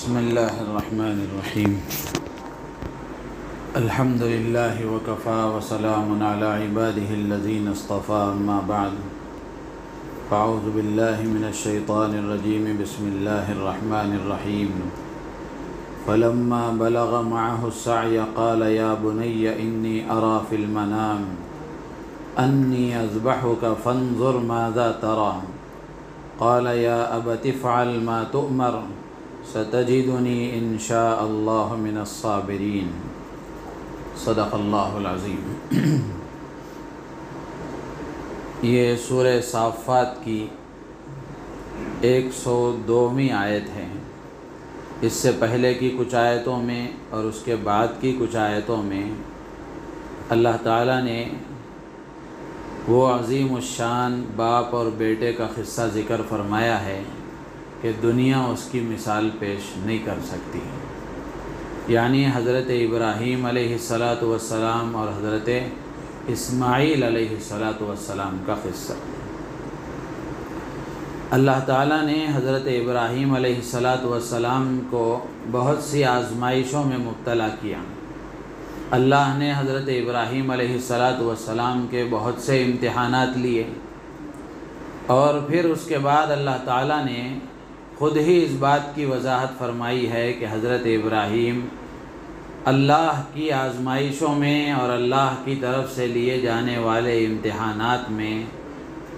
بسم اللہ الرحمن الرحیم الحمد للہ وکفا وسلام علی عبادہ الذین اصطفى اما بعد فاعوذ باللہ من الشیطان الرجیم بسم اللہ الرحمن الرحیم فلما بلغ معه السعی قال یا بنی انی ارى فی المنام انی اذبحک فانظر ماذا ترى قال یا ابت افعل ما تؤمر ستجدنی ان شاء اللہ من الصابرین صدق اللہ العظیم۔ یہ سورہ صافات کی 102ویں آیت ہے۔ اس سے پہلے کی کچھ آیتوں میں اور اس کے بعد کی کچھ آیتوں میں اللہ تعالیٰ نے وہ عظیم الشان باپ اور بیٹے کا قصہ ذکر فرمایا ہے کہ دنیا اس کی مثال پیش نہیں کر سکتی، یعنی حضرت ابراہیم علیہ السلام اور حضرت اسماعیل علیہ السلام کا قصہ۔ اللہ تعالیٰ نے حضرت ابراہیم علیہ السلام کو بہت سی آزمائشوں میں مبتلا کیا۔ اللہ نے حضرت ابراہیم علیہ السلام کے بہت سے امتحانات لیے، اور پھر اس کے بعد اللہ تعالیٰ نے خود ہی اس بات کی وضاحت فرمائی ہے کہ حضرت ابراہیم اللہ کی آزمائشوں میں اور اللہ کی طرف سے لیے جانے والے امتحانات میں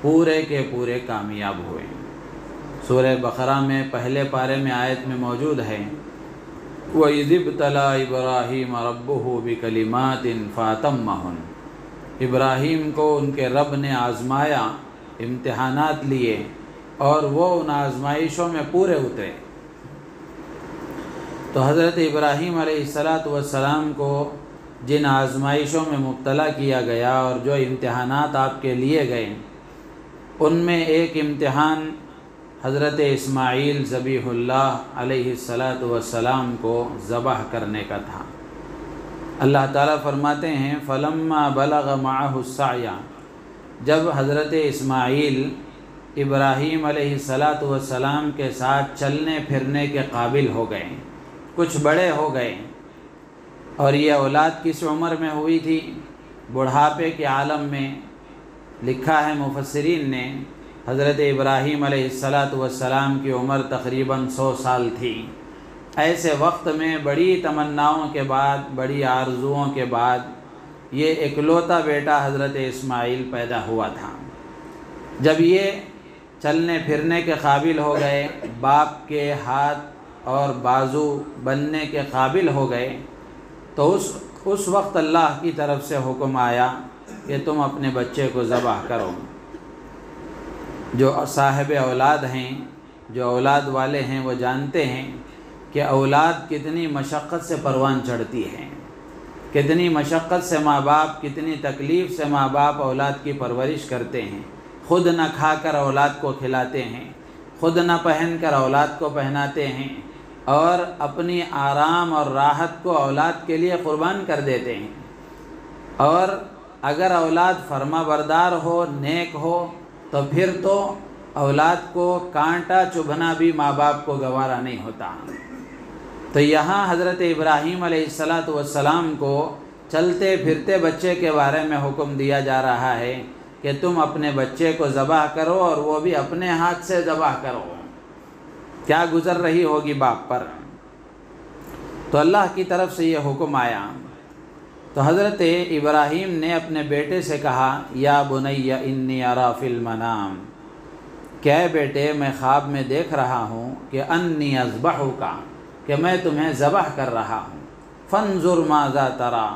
پورے کے پورے کامیاب ہوئے۔ سورہ بقرہ میں پہلے پارے میں آیت میں موجود ہے وَإِذِ ابْتَلَىٰ إِبْرَاهِيمَ رَبُّهُ بِكَلِمَاتٍ فَأَتَمَّهُنَّ، ابراہیم کو ان کے رب نے آزمایا، امتحانات لیے، اور وہ ان آزمائشوں میں پورے اترے۔ تو حضرت ابراہیم علیہ السلام کو جن آزمائشوں میں مبتلا کیا گیا اور جو امتحانات آپ کے لیے گئے، ان میں ایک امتحان حضرت اسماعیل ذبیح اللہ علیہ السلام کو ذبح کرنے کا تھا۔ اللہ تعالیٰ فرماتے ہیں فلما بلغ معه السعی، جب حضرت اسماعیل ابراہیم علیہ السلام کے ساتھ چلنے پھرنے کے قابل ہو گئے، کچھ بڑے ہو گئے، اور یہ اولاد کس عمر میں ہوئی تھی؟ بڑھاپے کے عالم میں۔ لکھا ہے مفسرین نے حضرت ابراہیم علیہ السلام کی عمر تقریباً 100 سال تھی۔ ایسے وقت میں بڑی تمناؤں کے بعد، بڑی آرزوؤں کے بعد یہ اکلوتا بیٹا حضرت اسماعیل پیدا ہوا تھا۔ جب یہ چلنے پھرنے کے قابل ہو گئے، باپ کے ہاتھ اور بازو بننے کے قابل ہو گئے، تو اس وقت اللہ کی طرف سے حکم آیا کہ تم اپنے بچے کو ذبح کرو۔ جو صاحب اولاد ہیں، جو اولاد والے ہیں، وہ جانتے ہیں کہ اولاد کتنی مشقت سے پروان چڑھتی ہے، کتنی مشقت سے ماں باپ، کتنی تکلیف سے ماں باپ اولاد کی پرورش کرتے ہیں، خود نہ کھا کر اولاد کو کھلاتے ہیں، خود نہ پہن کر اولاد کو پہناتے ہیں، اور اپنی آرام اور راحت کو اولاد کے لیے قربان کر دیتے ہیں۔ اور اگر اولاد فرما بردار ہو، نیک ہو، تو پھر تو اولاد کو کانٹا چبھنا بھی ماں باپ کو گوارا نہیں ہوتا۔ تو یہاں حضرت ابراہیم علیہ السلام کو چلتے پھرتے بچے کے بارے میں حکم دیا جا رہا ہے کہ تم اپنے بچے کو ذبح کرو، اور وہ بھی اپنے ہاتھ سے ذبح کرو۔ کیا گزر رہی ہوگی باپ پر۔ تو اللہ کی طرف سے یہ حکم آیا، تو حضرت ابراہیم نے اپنے بیٹے سے کہا یا بنی انی اری فی المنام، کہ بیٹے میں خواب میں دیکھ رہا ہوں کہ انی اذبحک، کہ میں تمہیں ذبح کر رہا ہوں، فانظر ماذا تری،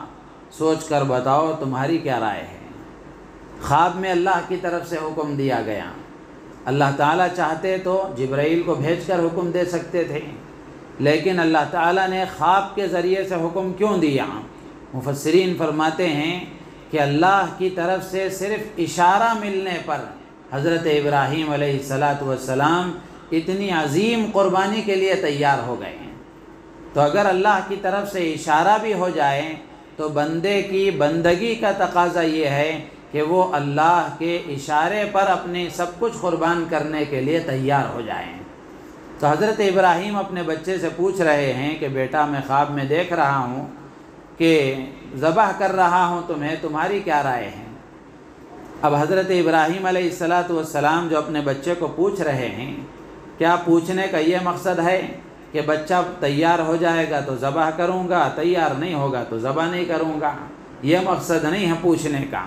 سوچ کر بتاؤ تمہاری کیا رائے ہے۔ خواب میں اللہ کی طرف سے حکم دیا گیا۔ اللہ تعالیٰ چاہتے تو جبرائیل کو بھیج کر حکم دے سکتے تھے، لیکن اللہ تعالیٰ نے خواب کے ذریعے سے حکم کیوں دیا؟ مفسرین فرماتے ہیں کہ اللہ کی طرف سے صرف اشارہ ملنے پر حضرت ابراہیم علیہ السلام اتنی عظیم قربانی کے لیے تیار ہو گئے ہیں۔ تو اگر اللہ کی طرف سے اشارہ بھی ہو جائے تو بندے کی بندگی کا تقاضا یہ ہے کہ وہ اللہ کے اشارے پر اپنے سب کچھ قربان کرنے کے لیے تیار ہو جائیں۔ تو حضرت ابراہیم اپنے بچے سے پوچھ رہے ہیں کہ بیٹا میں خواب میں دیکھ رہا ہوں کہ ذبح کر رہا ہوں تمہیں، تمہاری کیا رائے ہے؟ اب حضرت ابراہیم علیہ السلام جو اپنے بچے کو پوچھ رہے ہیں، کیا پوچھنے کا یہ مقصد ہے کہ بچہ تیار ہو جائے گا تو ذبح کروں گا، تیار نہیں ہوگا تو ذبح نہیں کروں گا؟ یہ مقصد نہیں ہے پوچھنے کا۔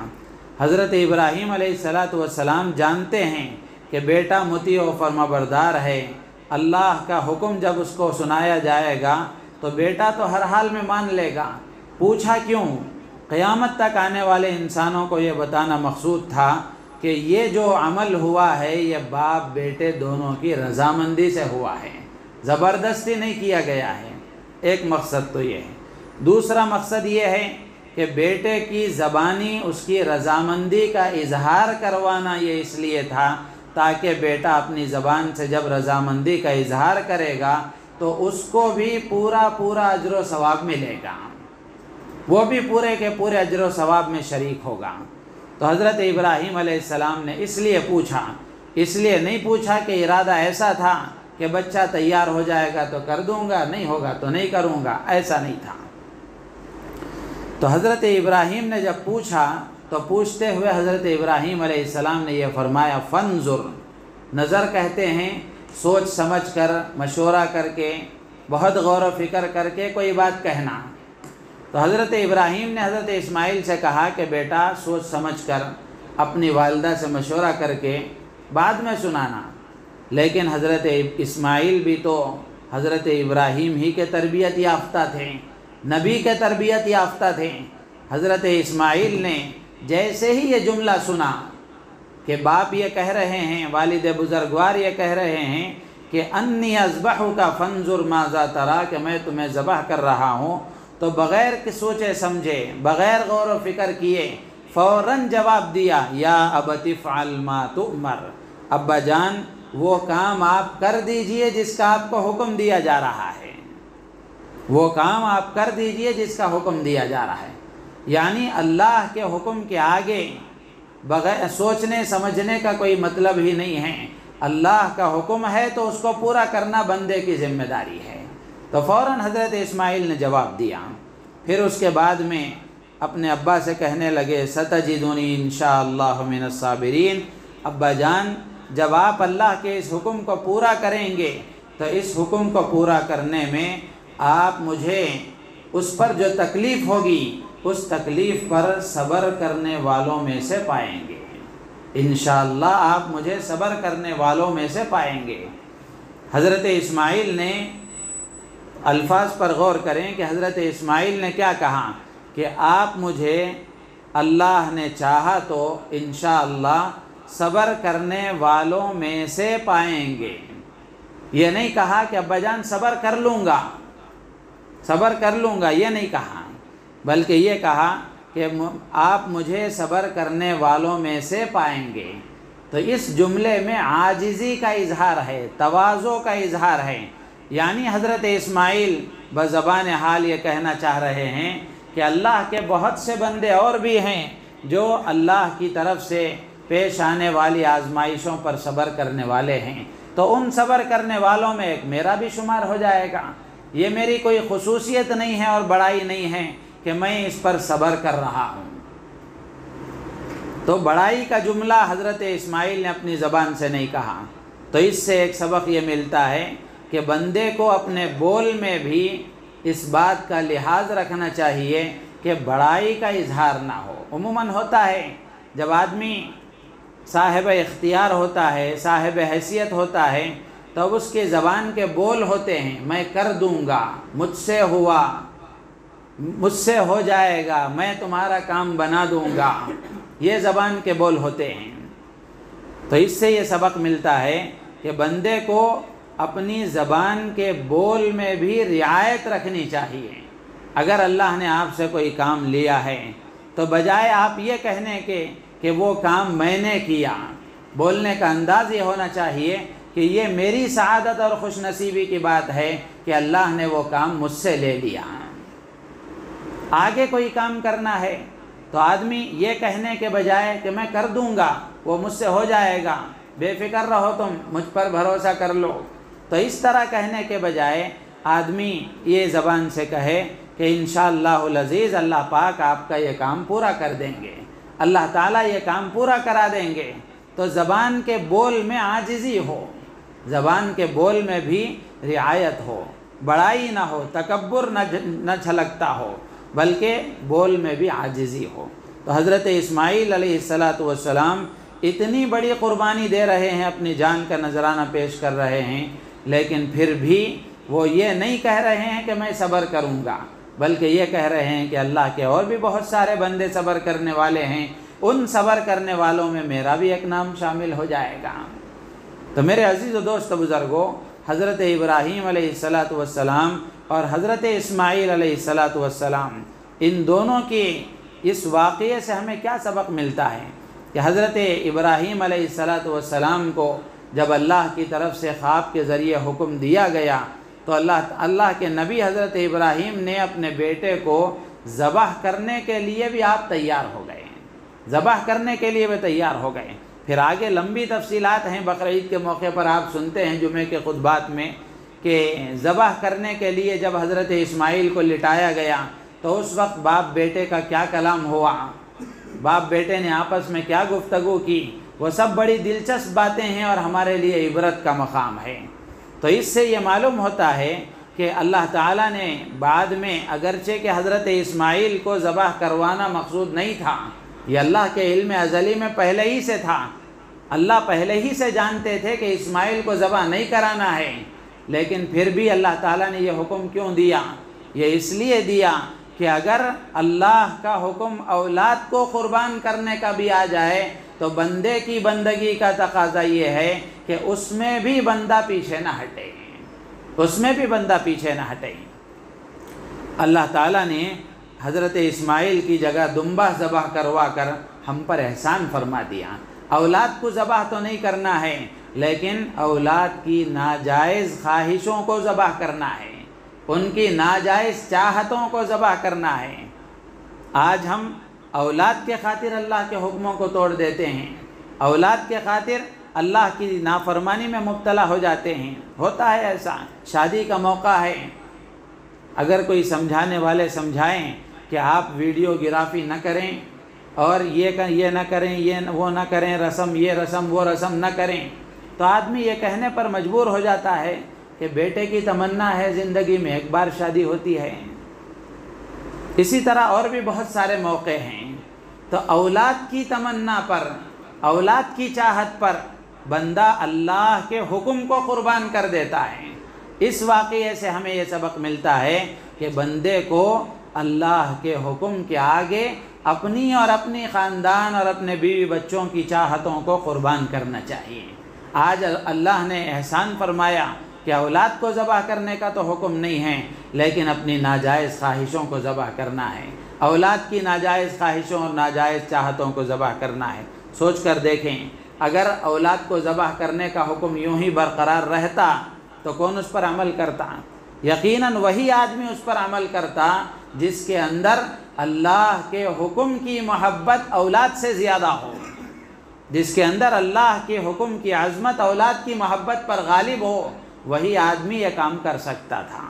حضرت ابراہیم علیہ السلام جانتے ہیں کہ بیٹا مطیع و فرمانبردار ہے، اللہ کا حکم جب اس کو سنایا جائے گا تو بیٹا تو ہر حال میں مان لے گا۔ پوچھا کیوں؟ قیامت تک آنے والے انسانوں کو یہ بتانا مقصود تھا کہ یہ جو عمل ہوا ہے یہ باپ بیٹے دونوں کی رضامندی سے ہوا ہے، زبردستی نہیں کیا گیا ہے۔ ایک مقصد تو یہ ہے۔ دوسرا مقصد یہ ہے کہ بیٹے کی زبانی اس کی رضامندی کا اظہار کروانا، یہ اس لیے تھا تاکہ بیٹا اپنی زبان سے جب رضامندی کا اظہار کرے گا تو اس کو بھی پورا اجر و ثواب ملے گا، وہ بھی پورے کے پورے اجر و ثواب میں شریک ہوگا۔ تو حضرت ابراہیم علیہ السلام نے اس لیے پوچھا، اس لیے نہیں پوچھا کہ ارادہ ایسا تھا کہ بچہ تیار ہو جائے گا تو کر دوں گا، نہیں ہوگا تو نہیں کروں گا، ایسا نہیں تھا۔ تو حضرت ابراہیم نے جب پوچھا تو پوچھتے ہوئے حضرت ابراہیم علیہ السلام نے یہ فرمایا، فنظر، نظر کہتے ہیں سوچ سمجھ کر، مشورہ کر کے، بہت غور و فکر کر کے کوئی بات کہنا۔ تو حضرت ابراہیم نے حضرت اسماعیل سے کہا کہ بیٹا سوچ سمجھ کر، اپنی والدہ سے مشورہ کر کے بعد میں سنانا۔ لیکن حضرت اسماعیل بھی تو حضرت ابراہیم ہی کے تربیت یافتہ تھے، نبی کے تربیت یافتہ تھے۔ حضرت اسماعیل نے جیسے ہی یہ جملہ سنا کہ باپ یہ کہہ رہے ہیں، والد بزرگوار یہ کہہ رہے ہیں کہ انی اذبحک فانظر ماذا تری، کہ میں تمہیں ذبح کر رہا ہوں، تو بغیر سوچے سمجھے، بغیر غور و فکر کیے فوراً جواب دیا، یا ابت افعل ما تؤمر، ابا جان وہ کام آپ کر دیجئے جس کا آپ کو حکم دیا جا رہا ہے، وہ کام آپ کر دیجئے جس کا حکم دیا جا رہا ہے۔ یعنی اللہ کے حکم کے آگے بغیر سوچنے سمجھنے کا کوئی مطلب ہی نہیں ہے۔ اللہ کا حکم ہے تو اس کو پورا کرنا بندے کی ذمہ داری ہے۔ تو فوراً حضرت اسماعیل نے جواب دیا۔ پھر اس کے بعد میں اپنے ابا سے کہنے لگے، ستجدنی انشاءاللہ من الصابرین، ابا جان جب آپ اللہ کے اس حکم کو پورا کریں گے تو اس حکم کو پورا کرنے میں آپ مجھے اس پر جو تکلیف ہوگی اس تکلیف پر صبر کرنے والوں میں سے پائیں گے، انشاءاللہ آپ مجھے صبر کرنے والوں میں سے پائیں گے۔ حضرت اسماعیل نے، الفاظ پر غور کریں کہ حضرت اسماعیل نے کیا کہا کہ آپ مجھے اللہ نے چاہا تو انشاءاللہ صبر کرنے والوں میں سے پائیں گے۔ یہ نہیں کہا کہ ابا جان صبر کر لوں گا، صبر کر لوں گا، یہ نہیں کہا، بلکہ یہ کہا کہ آپ مجھے صبر کرنے والوں میں سے پائیں گے۔ تو اس جملے میں عاجزی کا اظہار ہے، تواضع کا اظہار ہے۔ یعنی حضرت اسماعیل بزبان حال یہ کہنا چاہ رہے ہیں کہ اللہ کے بہت سے بندے اور بھی ہیں جو اللہ کی طرف سے پیش آنے والی آزمائشوں پر صبر کرنے والے ہیں، تو ان صبر کرنے والوں میں ایک میرا بھی شمار ہو جائے گا۔ یہ میری کوئی خصوصیت نہیں ہے اور بڑائی نہیں ہے کہ میں اس پر صبر کر رہا ہوں۔ تو بڑائی کا جملہ حضرت اسماعیل نے اپنی زبان سے نہیں کہا۔ تو اس سے ایک سبق یہ ملتا ہے کہ بندے کو اپنے بول میں بھی اس بات کا لحاظ رکھنا چاہیے کہ بڑائی کا اظہار نہ ہو۔ عموماً ہوتا ہے جب آدمی صاحب اختیار ہوتا ہے، صاحب حیثیت ہوتا ہے، تو اب اس کے زبان کے بول ہوتے ہیں، میں کر دوں گا، مجھ سے ہوا، مجھ سے ہو جائے گا، میں تمہارا کام بنا دوں گا، یہ زبان کے بول ہوتے ہیں۔ تو اس سے یہ سبق ملتا ہے کہ بندے کو اپنی زبان کے بول میں بھی رعایت رکھنی چاہیے۔ اگر اللہ نے آپ سے کوئی کام لیا ہے تو بجائے آپ یہ کہنے کے کہ وہ کام میں نے کیا، بولنے کا انداز یہ ہونا چاہیے کہ یہ میری سعادت اور خوش نصیبی کی بات ہے کہ اللہ نے وہ کام مجھ سے لے لیا۔ آگے کوئی کام کرنا ہے تو آدمی یہ کہنے کے بجائے کہ میں کر دوں گا، وہ مجھ سے ہو جائے گا، بے فکر رہو، تم مجھ پر بھروسہ کر لو، تو اس طرح کہنے کے بجائے آدمی یہ زبان سے کہے کہ انشاءاللہ العزیز اللہ پاک آپ کا یہ کام پورا کر دیں گے، اللہ تعالیٰ یہ کام پورا کرا دیں گے۔ تو زبان کے بول میں عاجزی ہو، زبان کے بول میں بھی رعایت ہو، بڑائی نہ ہو، تکبر نہ چھلکتا ہو، بلکہ بول میں بھی عاجزی ہو۔ تو حضرت اسماعیل علیہ السلام اتنی بڑی قربانی دے رہے ہیں، اپنی جان کا نذرانہ پیش کر رہے ہیں، لیکن پھر بھی وہ یہ نہیں کہہ رہے ہیں کہ میں صبر کروں گا، بلکہ یہ کہہ رہے ہیں کہ اللہ کے اور بھی بہت سارے بندے صبر کرنے والے ہیں، ان صبر کرنے والوں میں میرا بھی ایک نام شامل ہو جائے گا۔ تو میرے عزیز و دوست بزرگوں، حضرت ابراہیم علیہ السلام اور حضرت اسماعیل علیہ السلام، ان دونوں کی اس واقعے سے ہمیں کیا سبق ملتا ہے کہ حضرت ابراہیم علیہ السلام کو جب اللہ کی طرف سے خواب کے ذریعے حکم دیا گیا تو اللہ کے نبی حضرت ابراہیم نے اپنے بیٹے کو ذبح کرنے کے لیے بھی آپ تیار ہو گئے، ذبح کرنے کے لیے بھی تیار ہو گئے۔ پھر آگے لمبی تفصیلات ہیں، بقرعید کے موقع پر آپ سنتے ہیں جمعے کے خطبات میں کہ ذبح کرنے کے لیے جب حضرت اسماعیل کو لٹایا گیا تو اس وقت باپ بیٹے کا کیا کلام ہوا، باپ بیٹے نے آپس میں کیا گفتگو کی، وہ سب بڑی دلچسپ باتیں ہیں اور ہمارے لیے عبرت کا مقام ہے۔ تو اس سے یہ معلوم ہوتا ہے کہ اللہ تعالیٰ نے بعد میں، اگرچہ کہ حضرت اسماعیل کو ذبح کروانا مقصود نہیں تھا، یہ اللہ کے علم ازلی میں پہلے ہی سے تھا، اللہ پہلے ہی سے جانتے تھے کہ اسماعیل کو ذبح نہیں کرانا ہے، لیکن پھر بھی اللہ تعالیٰ نے یہ حکم کیوں دیا؟ یہ اس لیے دیا کہ اگر اللہ کا حکم اولاد کو قربان کرنے کا بھی آ جائے تو بندے کی بندگی کا تقاضا یہ ہے کہ اس میں بھی بندہ پیچھے نہ ہٹے، اس میں بھی بندہ پیچھے نہ ہٹے۔ اللہ تعالیٰ نے حضرت اسماعیل کی جگہ دمبہ ذبح کروا کر ہم پر احسان فرما دیا۔ اولاد کو ذبح تو نہیں کرنا ہے، لیکن اولاد کی ناجائز خواہشوں کو ذبح کرنا ہے، ان کی ناجائز چاہتوں کو ذبح کرنا ہے۔ آج ہم اولاد کے خاطر اللہ کے حکموں کو توڑ دیتے ہیں، اولاد کے خاطر اللہ کی نافرمانی میں مبتلا ہو جاتے ہیں۔ ہوتا ہے ایسا، شادی کا موقع ہے، اگر کوئی سمجھانے والے سمجھائیں کہ آپ ویڈیو گرافی نہ کریں اور یہ نہ کریں، یہ وہ نہ کریں، رسم یہ رسم وہ رسم نہ کریں، تو آدمی یہ کہنے پر مجبور ہو جاتا ہے کہ بیٹے کی تمنا ہے زندگی میں ایک بار شادی ہوتی ہے۔ اسی طرح اور بھی بہت سارے موقع ہیں۔ تو اولاد کی تمنا پر، اولاد کی چاہت پر بندہ اللہ کے حکم کو قربان کر دیتا ہے۔ اس واقعے سے ہمیں یہ سبق ملتا ہے کہ بندے کو اللہ کے حکم کے آگے اپنی اور اپنی خاندان اور اپنے بیوی بچوں کی چاہتوں کو قربان کرنا چاہیے۔ آج اللہ نے احسان فرمایا کہ اولاد کو ذبح کرنے کا تو حکم نہیں ہے، لیکن اپنی ناجائز خواہشوں کو ذبح کرنا ہے، اولاد کی ناجائز خواہشوں اور ناجائز چاہتوں کو ذبح کرنا ہے۔ سوچ کر دیکھیں، اگر اولاد کو ذبح کرنے کا حکم یوں ہی برقرار رہتا تو کون اس پر عمل کرتا؟ یقیناً وہی آدمی اس پر عمل کرتا جس کے اندر اللہ کے حکم کی محبت اولاد سے زیادہ ہو، جس کے اندر اللہ کے حکم کی عظمت اولاد کی محبت پر غالب ہو، وہی آدمی یہ کام کر سکتا تھا۔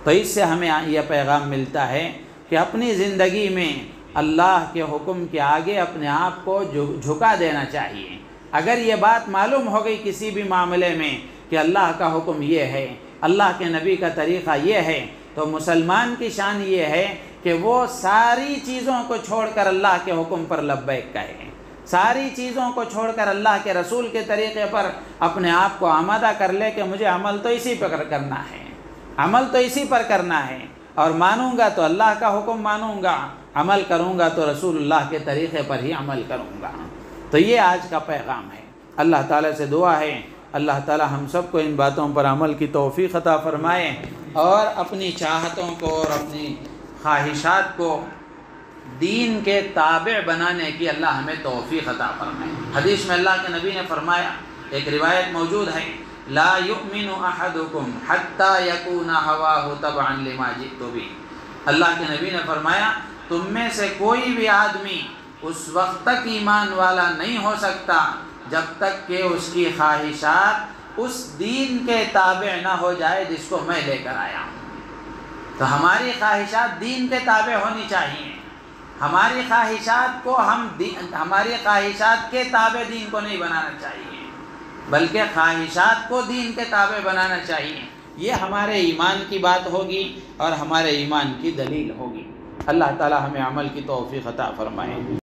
تو اس سے ہمیں یہ پیغام ملتا ہے کہ اپنی زندگی میں اللہ کے حکم کے آگے اپنے آپ کو جھکا دینا چاہیے۔ اگر یہ بات معلوم ہو گئی کسی بھی معاملے میں کہ اللہ کا حکم یہ ہے، اللہ کے نبی کا طریقہ یہ ہے، تو مسلمان کی شان یہ ہے کہ وہ ساری چیزوں کو چھوڑ کر اللہ کے حکم پر لبیک کہے، ساری چیزوں کو چھوڑ کر اللہ کے رسول کے طریقے پر اپنے آپ کو آمادہ کر لے کہ مجھے عمل تو اسی پر کرنا ہے، عمل تو اسی پر کرنا ہے، اور مانوں گا تو اللہ کا حکم مانوں گا، عمل کروں گا تو رسول اللہ کے طریقے پر ہی عمل کروں گا۔ تو یہ آج کا پیغام ہے۔ اللہ تعالیٰ سے دعا ہے اللہ تعالیٰ ہم سب کو ان باتوں پر عمل کی توفیق عطا فرمائے اور اپنی چاہتوں کو اور اپنی خواہشات کو دین کے تابع بنانے کی اللہ ہمیں توفیق عطا فرمائے۔ حدیث میں اللہ کے نبی نے فرمایا، ایک روایت موجود ہے، لا یؤمن احدکم حتی یکون ہواہ تبعا لما جئت بہ۔ اللہ کے نبی نے فرمایا تم میں سے کوئی بھی آدمی اس وقت تک ایمان والا نہیں ہو سکتا جب تک کہ اس کی خواہشات اس دین کے تابع نہ ہو جائے جس کو میں لے کر آیا ہوں۔ تو ہماری خواہشات دین کے تابع ہونی چاہیے۔ ہماری خواہشات کو ہماری خواہشات کے تابع دین کو نہیں بنانا چاہیے، بلکہ خواہشات کو دین کے تابع بنانا چاہیے۔ یہ ہمارے ایمان کی بات ہوگی اور ہمارے ایمان کی دلیل ہوگی۔ اللہ تعالی ہمیں عمل کی توفیق عطا فرمائے۔